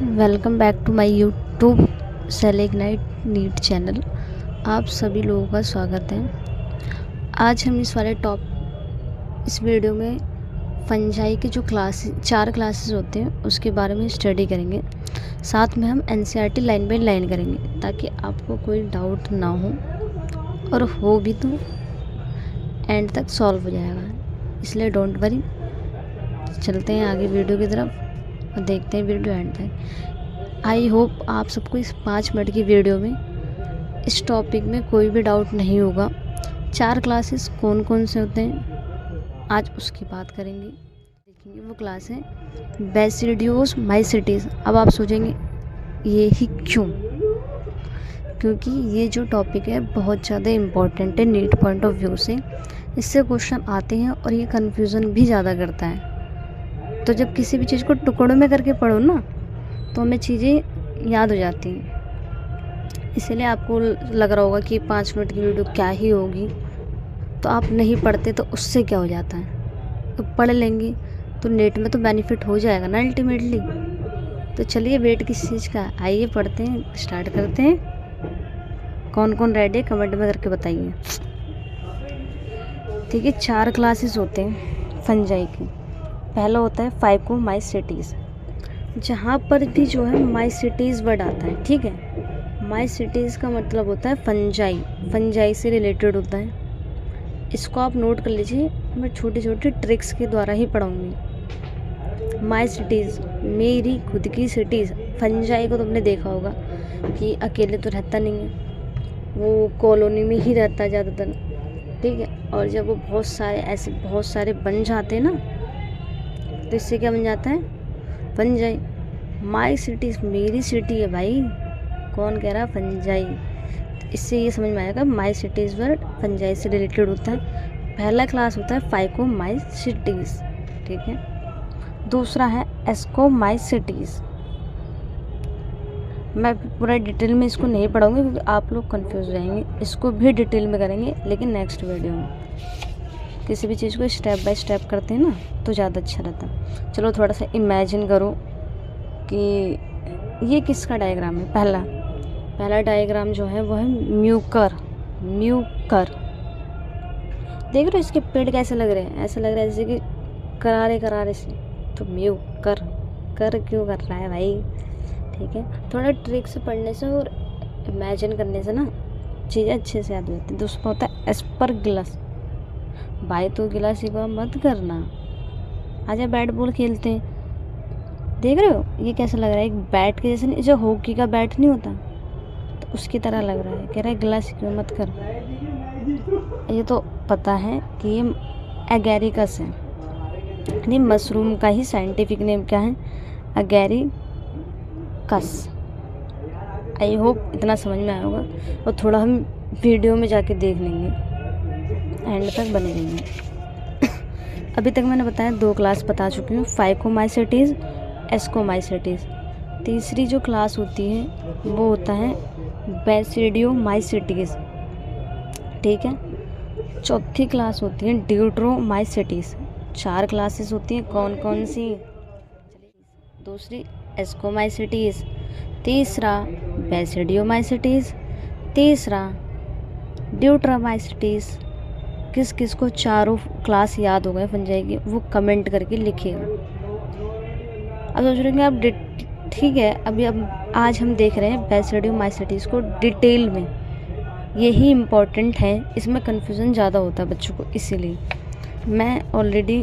Welcome back to my YouTube सेलेग्नाइट NEET channel. आप सभी लोगों का स्वागत है। आज हम इस वीडियो में फंजाई के जो चार क्लासेस होते हैं उसके बारे में स्टडी करेंगे। साथ में हम एनसीईआरटी लाइन बाय लाइन करेंगे ताकि आपको कोई डाउट ना हो, और हो भी तो एंड तक सॉल्व हो जाएगा। इसलिए डोंट वरी, चलते हैं आगे वीडियो की तरफ और देखते हैं वीडियो एंड तक। आई होप आप सबको इस 5 मिनट की वीडियो में इस टॉपिक में कोई भी डाउट नहीं होगा। 4 क्लासेस कौन कौन से होते हैं आज उसकी बात करेंगे, देखेंगे। वो क्लास है बेसिडियोस माइसीटीज। अब आप सोचेंगे ये ही क्यों? क्योंकि ये जो टॉपिक है बहुत ज़्यादा इम्पोर्टेंट है नीट पॉइंट ऑफ व्यू से। इससे क्वेश्चन आते हैं और ये कन्फ्यूज़न भी ज़्यादा करता है। तो जब किसी भी चीज़ को टुकड़ों में करके पढ़ो ना, तो हमें चीज़ें याद हो जाती हैं। इसीलिए आपको लग रहा होगा कि 5 मिनट की वीडियो क्या ही होगी, तो आप नहीं पढ़ते तो उससे क्या हो जाता है। तो पढ़ लेंगे तो नेट में तो बेनिफिट हो जाएगा ना अल्टीमेटली। तो चलिए वेट किस चीज़ का, आइए पढ़ते हैं, स्टार्ट करते हैं। कौन कौन रेडी है कमेंट में करके बताइए। ठीक है, 4 क्लासेस होते हैं फंजाई की। पहला होता है फाइकोमाइसीटीज, जहाँ पर भी जो है माइसीटीज वर्ड आता है। ठीक है, माइसीटीज का मतलब होता है फंजाई, फंजाई से रिलेटेड होता है। इसको आप नोट कर लीजिए, मैं छोटी छोटी ट्रिक्स के द्वारा ही पढ़ाऊँगी। माइसीटीज मेरी खुद की सिटीज़। फंजाई को तुमने देखा होगा कि अकेले तो रहता नहीं है, वो कॉलोनी में ही रहता है ज़्यादातर। ठीक है, और जब वो बहुत सारे बन जाते हैं ना, तो इससे क्या बन जाता है? फंजाई। माई सिटीज मेरी सिटी है भाई, कौन कह रहा फंजाई? तो इससे ये समझ में आएगा माई सिटीज वर्ड फंजाई से रिलेटेड होता है। पहला क्लास होता है फाइकोमाइसीटीज। ठीक है, दूसरा है एस्कोमाइसीटीज। मैं पूरा डिटेल में इसको नहीं पढ़ाऊंगी क्योंकि आप लोग कंफ्यूज हो जाएंगे। इसको भी डिटेल में करेंगे लेकिन नेक्स्ट वीडियो में। किसी भी चीज़ को स्टेप बाय स्टेप करते हैं ना तो ज़्यादा अच्छा रहता है। चलो थोड़ा सा इमेजिन करो कि ये किसका डायग्राम है। पहला डायग्राम जो है वो है म्यूकर। देख रहे हो इसके पेड़ कैसे लग रहे हैं? ऐसा लग रहा है जैसे कि करारे से। तो म्यूकर कर क्यों कर रहा है भाई? ठीक है, थोड़ा ट्रिक से पढ़ने से और इमेजिन करने से ना चीज़ें अच्छे से याद होती है। दूसरा होता है एस्परगिलस। भाई तो गिलास को मत करना, आजा बैट बॉल खेलते हैं। देख रहे हो ये कैसा लग रहा है? एक बैट के जैसे, जो हॉकी का बैट नहीं होता तो उसकी तरह लग रहा है। कह रहा है गिलास क्यों मत कर। ये तो पता है कि ये एगेरिकस है, यानी मशरूम का ही साइंटिफिक नेम क्या है? एगेरिकस। आई होप इतना समझ में आया होगा, और थोड़ा हम वीडियो में जाके देख लेंगे, एंड तक बने रहेंगे। अभी तक मैंने बताया 2 क्लास बता चुकी हूँ, फाइकोमाइसीटीज, एस्कोमाइसीटीज। तीसरी जो क्लास होती है वो होता है बेसिडियोमाइसीटीज। ठीक है, चौथी क्लास होती है ड्यूट्रोमाइसीटीज। 4 क्लासेस होती हैं, कौन कौन सी? दूसरी एस्कोमाइसीटीज, तीसरा बेसिडियोमाइसीटीज, तीसरा ड्यूट्रोमाइसीटीज। किस किस को चारों क्लास याद हो गए फंजाई की, वो कमेंट करके लिखिएगा। अब सोच रहे हैं आप ठीक है, अब आज हम देख रहे हैं बेसिडियोमाइसीटीज को डिटेल में। यही इम्पोर्टेंट है, इसमें कन्फ्यूज़न ज़्यादा होता है बच्चों को। इसीलिए मैं ऑलरेडी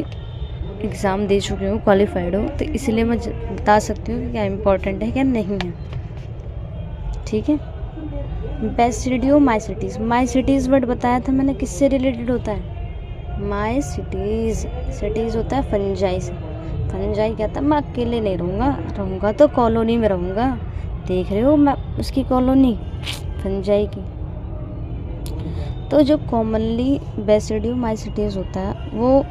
एग्ज़ाम दे चुकी हूँ, क्वालिफाइड हूँ, तो इसलिए मैं बता सकती हूँ कि क्या इम्पोर्टेंट है क्या नहीं है। ठीक है, बेसिडियोमाइसीटीज, माइसीटीज वर्ड बताया था मैंने, किससे रिलेटेड होता है? माइसीटीज। सिटीज होता है फंजाई से। फंजाई कहता है मैं अकेले नहीं रहूँगा तो कॉलोनी में रहूँगा। देख रहे हो मैं उसकी कॉलोनी फंजाई की। तो जो कॉमनली बेसिडियोमाइसीटीज होता है वो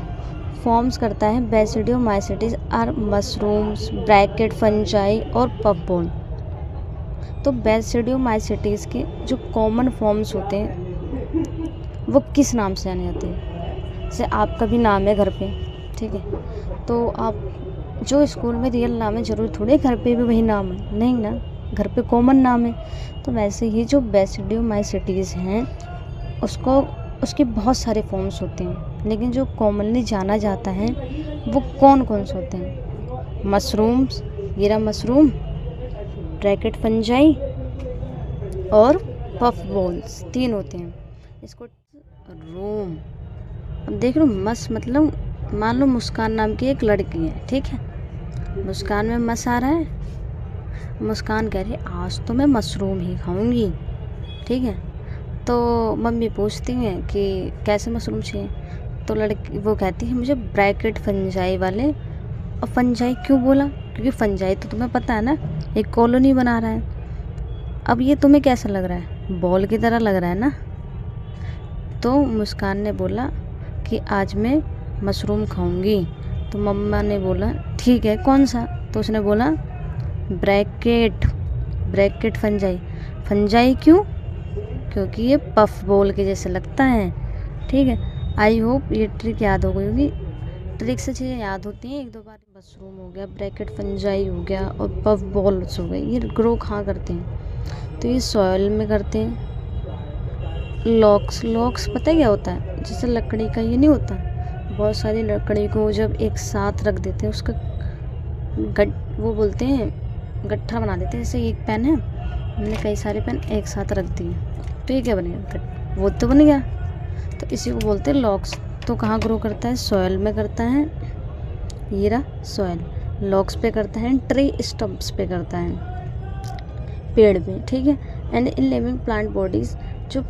फॉर्म्स करता है बेसिडियोमाइसीटीज आर मशरूम्स ब्रैकेट फंजाई और पफबॉल। तो बेसिडियोमाइसीटीज के जो कॉमन फॉर्म्स होते हैं वो किस नाम से जाने जाते हैं? जैसे आपका भी नाम है घर पे, ठीक है, तो आप जो स्कूल में रियल नाम है ज़रूरी थोड़ी घर पे भी वही नाम है, नहीं ना, घर पे कॉमन नाम है। तो वैसे ही जो बेसिडियोमाइसीटीज़ हैं उसको उसके बहुत सारे फॉर्म्स होते हैं, लेकिन जो कॉमनली जाना जाता है वो कौन कौन से होते हैं? मशरूम्स, ये रहा मशरूम, ब्रैकेट फंजाई और पफ बॉल्स, 3 होते हैं। इसको रूम, अब देख लो मस मतलब मान लो मुस्कान नाम की एक लड़की है, ठीक है, मुस्कान में मस आ रहा है, मुस्कान कह रही है आज तो मैं मशरूम ही खाऊंगी, ठीक है। तो मम्मी पूछती हैं कि कैसे मशरूम चाहिए, तो लड़की वो कहती है मुझे ब्रैकेट फंजाई वाले। और फंजाई क्यों बोला? क्योंकि फंजाई तो तुम्हें पता है ना, एक कॉलोनी बना रहा है। अब ये तुम्हें कैसा लग रहा है? बॉल की तरह लग रहा है ना। तो मुस्कान ने बोला कि आज मैं मशरूम खाऊंगी। तो मम्मा ने बोला ठीक है, कौन सा? तो उसने बोला ब्रैकेट, ब्रैकेट फंजाई। फंजाई क्यों? क्योंकि ये पफ बॉल के जैसे लगता है, ठीक है। आई होप ये ट्रिक याद हो गई होगी। ट्रिक से चीज़ें याद होती हैं एक दो बार। मशरूम हो गया, ब्रैकेट फंजाई हो गया और पफ बॉल्स हो गए, ये ग्रो कहाँ करते हैं? तो ये सॉइल में करते हैं। लॉक्स, लॉक्स पता है क्या होता है? जैसे लकड़ी का ये नहीं होता, बहुत सारी लकड़ी को जब एक साथ रख देते हैं उसका वो बोलते हैं गट्ठा बना देते हैं। जैसे एक पेन है, हमने कई सारे पेन एक साथ रख दिए तो ये क्या बनेगा? वो तो बन गया। तो इसी को बोलते हैं लॉक्स। तो कहाँ ग्रो करता है? सॉइल में करता है, ये रहा सॉइल। लॉक्स पे करता है, ट्री स्टम्प्स पे करता है, पेड़ पे, ठीक है। And in living plant bodies, जो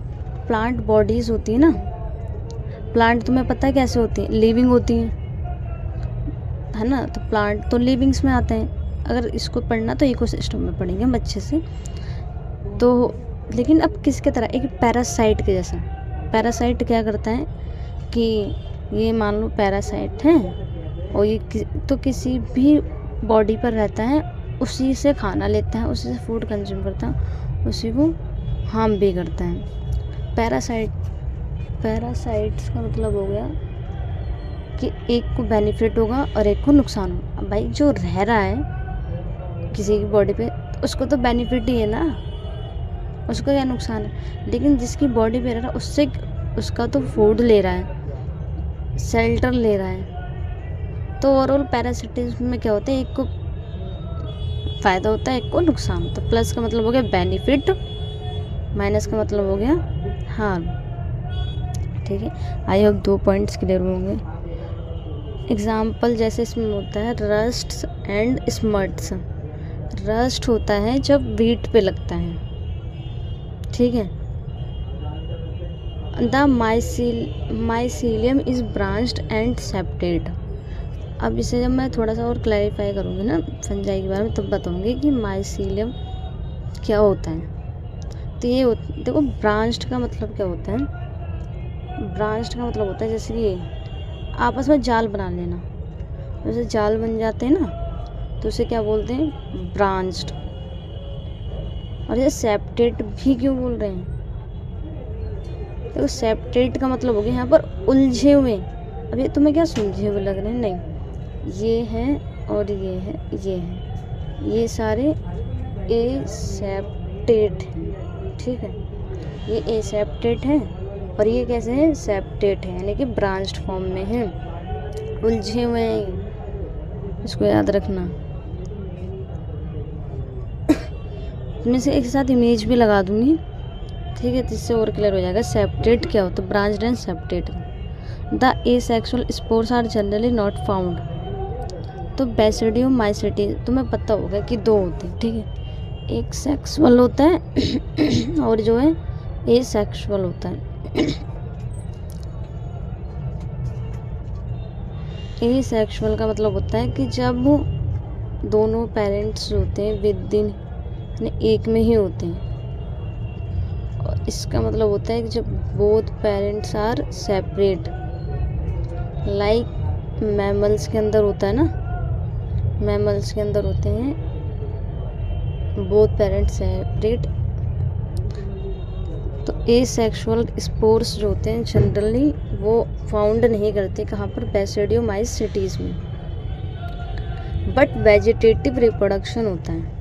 प्लांट बॉडीज़ होती है ना, प्लांट तुम्हें पता है कैसे होती है? लिविंग होती है ना। तो प्लांट तो लिविंग्स में आते हैं। अगर इसको पढ़ना तो इकोसिस्टम में पढ़ेंगे हम अच्छे से। तो लेकिन अब किसके तरह? एक पैरासाइट के जैसा। पैरासाइट क्या करता है कि ये मान लो पैरासाइट है और ये तो किसी भी बॉडी पर रहता है, उसी से खाना लेता है, उसी से फूड कंज्यूम करता है, उसी को हार्म भी करता है। पैरासाइट्स का मतलब हो गया कि एक को बेनिफिट होगा और एक को नुकसान होगा। अब भाई जो रह रहा है किसी की बॉडी पे तो उसको तो बेनिफिट ही है ना, उसको क्या नुकसान है? लेकिन जिसकी बॉडी पे रह रहा है उससे उसका तो फूड ले रहा है, शेल्टर ले रहा है। तो ओवरऑल पैरासिटिज्म में क्या होता है? एक को फ़ायदा होता है, एक को नुकसान। तो प्लस का मतलब हो गया बेनिफिट, माइनस का मतलब हो गया हार्म, ठीक है। आई होप 2 पॉइंट्स क्लियर होंगे। एग्जाम्पल जैसे इसमें होता है रस्ट एंड स्मट्स। रस्ट होता है जब वीट पे लगता है, ठीक है। The mycelium is branched and septate. अब इसे जब मैं थोड़ा सा और क्लैरिफाई करूँगी ना फंजाई के बारे में, तब बताऊँगी कि माइसीलियम क्या होता है। तो ये देखो, ब्रांच्ड का मतलब क्या होता है? ब्रांच्ड का मतलब होता है जैसे कि आपस में जाल बना लेना, जैसे जाल बन जाते हैं ना, तो उसे क्या बोलते हैं? ब्रांच्ड। और ये सेप्टेड भी क्यों बोल रहे हैं? देखो सेप्टेड का मतलब हो गया यहाँ पर उलझे हुए। अब ये तुम्हें क्या सुलझे हुए लग रहे हैं? नहीं, ये है और ये है, ये है, ये सारे एसेप्टेट हैं, ठीक है। ये एसेप्टेट है और ये कैसे है? सेप्टेट है, यानी कि ब्रांच्ड फॉर्म में है, उलझे हुए हैं, इसको याद रखना। अपने से एक साथ इमेज भी लगा दूंगी, ठीक है, जिससे और क्लियर हो जाएगा। सेप्टेट क्या होता है? Branched and septate. The asexual spores are generally not found. तो बेसिडियोमाइसीटी तुम्हें पता होगा कि 2 होते हैं, ठीक है। एक सेक्सुअल होता है और जो है एसेक्सुअल होता है। एसेक्सुअल का मतलब होता है कि जब दोनों पेरेंट्स होते हैं विद इन एक में ही होते हैं। और इसका मतलब होता है कि जब both parents are separate, like mammals के अंदर होता है ना, मैमल्स के अंदर होते हैं बोथ पेरेंट्स सेपरेट। तो एसेक्सुअल स्पोर्स जो होते हैं जनरली वो फाउंड नहीं करते, कहाँ पर? बेसिडियोमाइसीटीज़ में। बट वेजिटेटिव रिप्रोडक्शन होता है।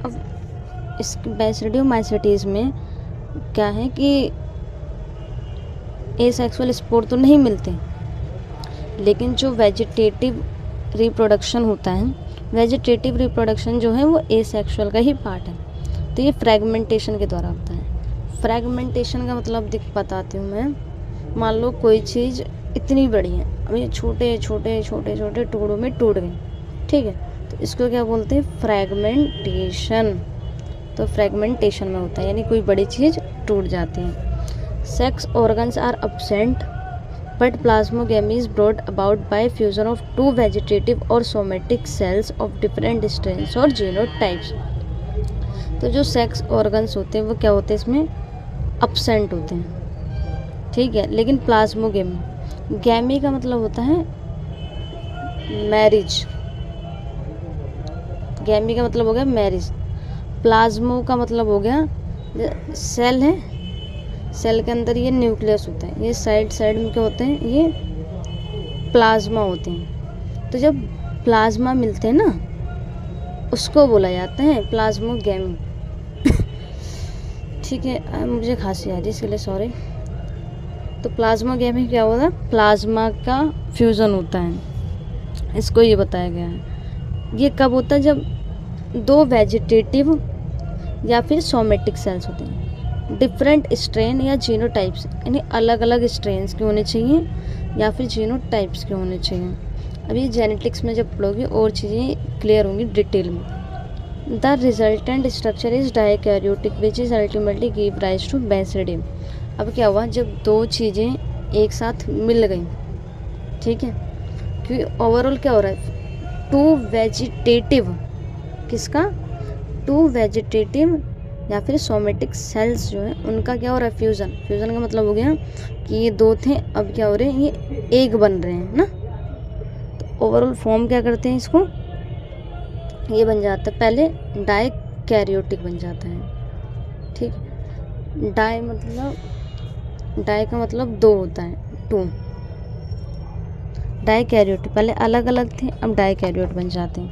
अब इस बेसिडियोमाइसीटीज में क्या है कि एसेक्सुअल स्पोर तो नहीं मिलते, लेकिन जो वेजिटेटिव रिप्रोडक्शन होता है, वेजिटेटिव रिप्रोडक्शन जो है वो एसेक्सुअल का ही पार्ट है। तो ये फ्रैगमेंटेशन के द्वारा होता है। फ्रैगमेंटेशन का मतलब बताती हूँ मैं। मान लो कोई चीज़ इतनी बड़ी है, अब ये छोटे छोटे छोटे छोटे टुकड़ों में टूट गई, ठीक है, तो इसको क्या बोलते हैं? फ्रैगमेंटेशन। तो फ्रैगमेंटेशन में होता है, यानी कोई बड़ी चीज़ टूट जाती है। Sex organs are absent but plasmogamy is brought about by fusion of two vegetative और somatic cells of different strains और जीनोटाइप्स। तो जो सेक्स ऑर्गन्स होते हैं वो क्या होते हैं? इसमें अब्सेंट होते हैं, ठीक है, लेकिन प्लाज्मोगेमी, गैमी का मतलब होता है मैरिज, गैमी का मतलब हो गया मैरिज, प्लाज्मो का मतलब हो गया सेल है, सेल के अंदर ये न्यूक्लियस होता है, ये साइड साइड में क्या होते हैं? ये प्लाज्मा होते हैं। तो जब प्लाज्मा मिलते हैं ना, उसको बोला जाता है प्लाज्मोगेमी। ठीक है, मुझे खांसी आ रही है इसके लिए सॉरी। तो प्लाज्मोगेमी क्या होता है? प्लाज्मा का फ्यूज़न होता है, इसको ये बताया गया है। ये कब होता है? जब दो वेजिटेटिव या फिर सोमेटिक सेल्स होते हैं, डिफरेंट स्ट्रेन या जीनोटाइप्स, यानी अलग अलग स्ट्रेन्स के होने चाहिए या फिर जीनोटाइप्स के होने चाहिए। अब ये जेनेटिक्स में जब पढ़ोगे और चीज़ें क्लियर होंगी डिटेल में। The resultant structure is dikaryotic which is ultimately give rise to basidium. अब क्या हुआ? जब दो चीज़ें एक साथ मिल गई, ठीक है, क्योंकि ओवरऑल क्या हो रहा है? टू वेजिटेटिव, किसका? टू वेजिटेटिव या फिर सोमेटिक सेल्स जो है उनका क्या हो रहा है? फ्यूज़न। फ्यूज़न का मतलब हो गया कि ये दो थे, अब क्या हो रहे हैं? ये एक बन रहे हैं ना। तो ओवरऑल फॉर्म क्या करते हैं इसको? ये बन जाता है, पहले डाइकैरियोटिक बन जाता है, ठीक है। डाई का मतलब दो होता है, टू। डाइकैरियोटिक, पहले अलग अलग थे, अब डाइकैरियोट बन जाते हैं।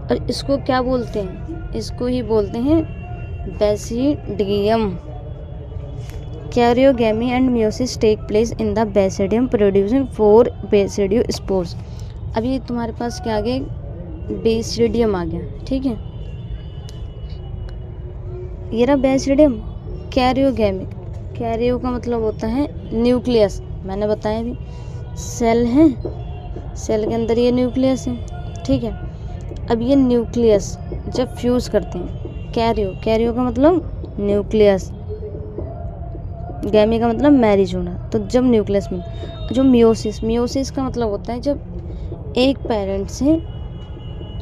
और इसको क्या बोलते हैं? इसको ही बोलते हैं basidium. Karyogamy and meiosis take place in the basidium producing 4 basidiospores. अब ये तुम्हारे पास क्या आ गया? बेसिडियम आ गया, ठीक है। ये रहा बेसिडियम। कैरियोगेमिक, कैरियो का मतलब होता है न्यूक्लियस, मैंने बताया भी, सेल है, सेल के अंदर ये न्यूक्लियस है, ठीक है। अब ये न्यूक्लियस जब फ्यूज़ करते हैं, कैरियो, कैरियो का मतलब न्यूक्लियस, गैमी का मतलब मैरिज होना, तो जब न्यूक्लियस में जो मियोसिस, मियोसिस का मतलब होता है जब एक पेरेंट से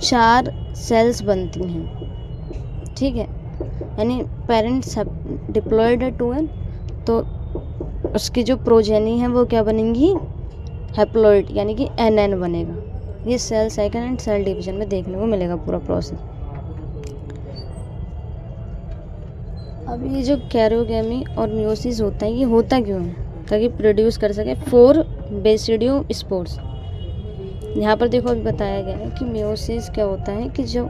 4 सेल्स बनती हैं, ठीक है, यानी पेरेंट्स डिप्लॉयड है 2n, तो उसकी जो प्रोजेनी है वो क्या बनेंगी? हैप्लॉइड, यानी कि nn बनेगा। ये cell cycle and cell division में देखने को मिलेगा पूरा प्रोसेस। अब ये जो कैरियोगेमी और मियोसिस होता है, ये होता क्यों है? ताकि प्रोड्यूस कर सके 4 बेसिडियोस्पोर्स। यहाँ पर देखो अभी बताया गया है कि मियोसिस क्या होता है कि जब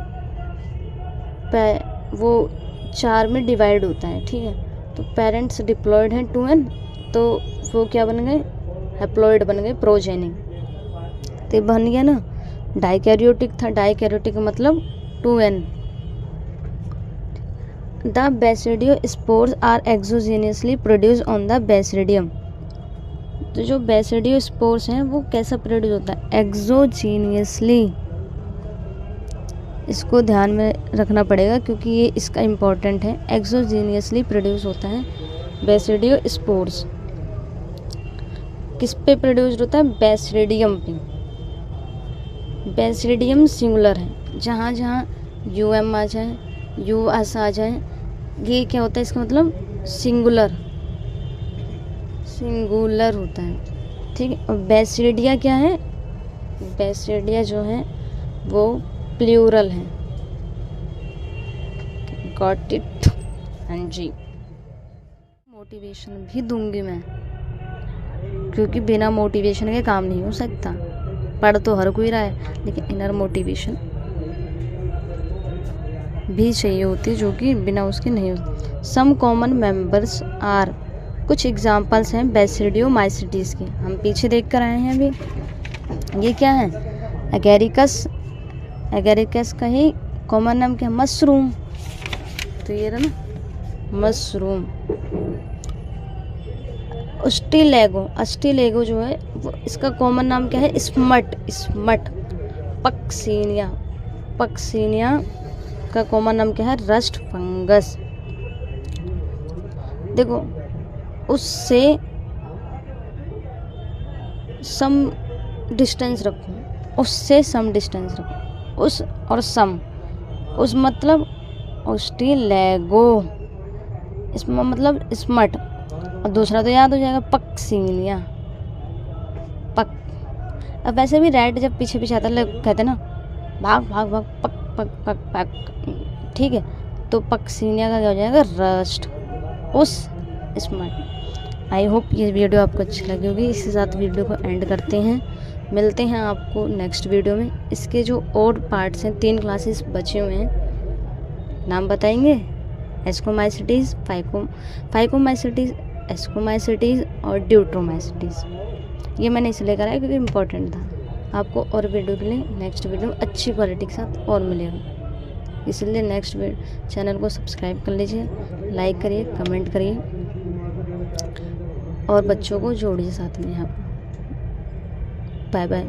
वो 4 में डिवाइड होता है, ठीक है, तो पेरेंट्स डिप्लॉयड हैं 2n, तो वो क्या बन गए? हैप्लॉइड बन गए, प्रोजेनी। तो ये बन गया ना, डाइकैरियोटिक था, डाइकैरियोटिक का मतलब 2n। The basidiospores are exogenously produce on the basidium. तो जो बेसिडियोस्पोर्स हैं वो कैसा प्रोड्यूस होता है? एक्सोजेनियसली। इसको ध्यान में रखना पड़ेगा क्योंकि ये इसका इम्पोर्टेंट है। एक्सोजेनियसली प्रोड्यूस होता है बेसिडियोस्पोर्स। किस पे प्रोड्यूस होता है? बेसिडियम पे। बेसिडियम सिंगुलर है, जहाँ जहाँ यूएम आ जाए, यूएस आ जाए, ये क्या होता है? इसका मतलब सिंगुलर, सिंगुलर होता है, ठीक है। और बेसिडिया क्या है? बेसिडिया जो है वो प्लूरल है। Got it? हाँ जी। मोटिवेशन भी दूंगी मैं, क्योंकि बिना मोटिवेशन के काम नहीं हो सकता। पढ़ तो हर कोई रहा है, लेकिन इनर मोटिवेशन भी चाहिए होती है, जो कि बिना उसके नहीं होती। सम कॉमन मेंबर्स आर, कुछ एग्जांपल्स हैं बेसिडियोमाइसीटीज़ के, हम पीछे देख कर आए हैं अभी। ये क्या है? एगेरिकस, एगेरिकस का ही कॉमन नाम क्या है? मशरूम। तो ये रहा ना मशरूम। अस्टिलेगो, अस्टिलेगो जो है वो इसका कॉमन नाम क्या है? Smut, smut. पक्सीनिया, पक्सीनिया का कॉमन नाम क्या है? Rust fungus. देखो, उससे सम डिस्टेंस रखो, उससे सम डिस्टेंस रखो। उस और सम, उस मतलब अस्टिलेगो, इसमें मतलब स्मट, और दूसरा तो याद हो जाएगा पक्सीनिया, पक। अब वैसे भी रैट जब पीछे पीछे आता है लोग कहते हैं ना भाग भाग भाग, पक पक पक पक, ठीक है। तो पक्सीनिया का क्या हो जाएगा? रस्ट, उस स्मट। आई होप ये वीडियो आपको अच्छी लगी होगी। इसके साथ वीडियो को एंड करते हैं, मिलते हैं आपको नेक्स्ट वीडियो में। इसके जो और पार्ट्स हैं, 3 क्लासेस बचे हुए हैं, नाम बताएंगे? एस्कोमाइसीटीज़, फाइकोमाइसीटीज़, एस्कोमाइसीटीज़ और ड्यूट्रोमाइसीटीज़। ये मैंने इसलिए करा है क्योंकि इम्पोर्टेंट था। आपको और वीडियो के लिए नेक्स्ट वीडियो में अच्छी क्वालिटी के साथ और मिलेगा, इसलिए नेक्स्ट चैनल को सब्सक्राइब कर लीजिए, लाइक करिए, कमेंट करिए और बच्चों को जोड़िए साथ में यहाँ पर। Bye bye.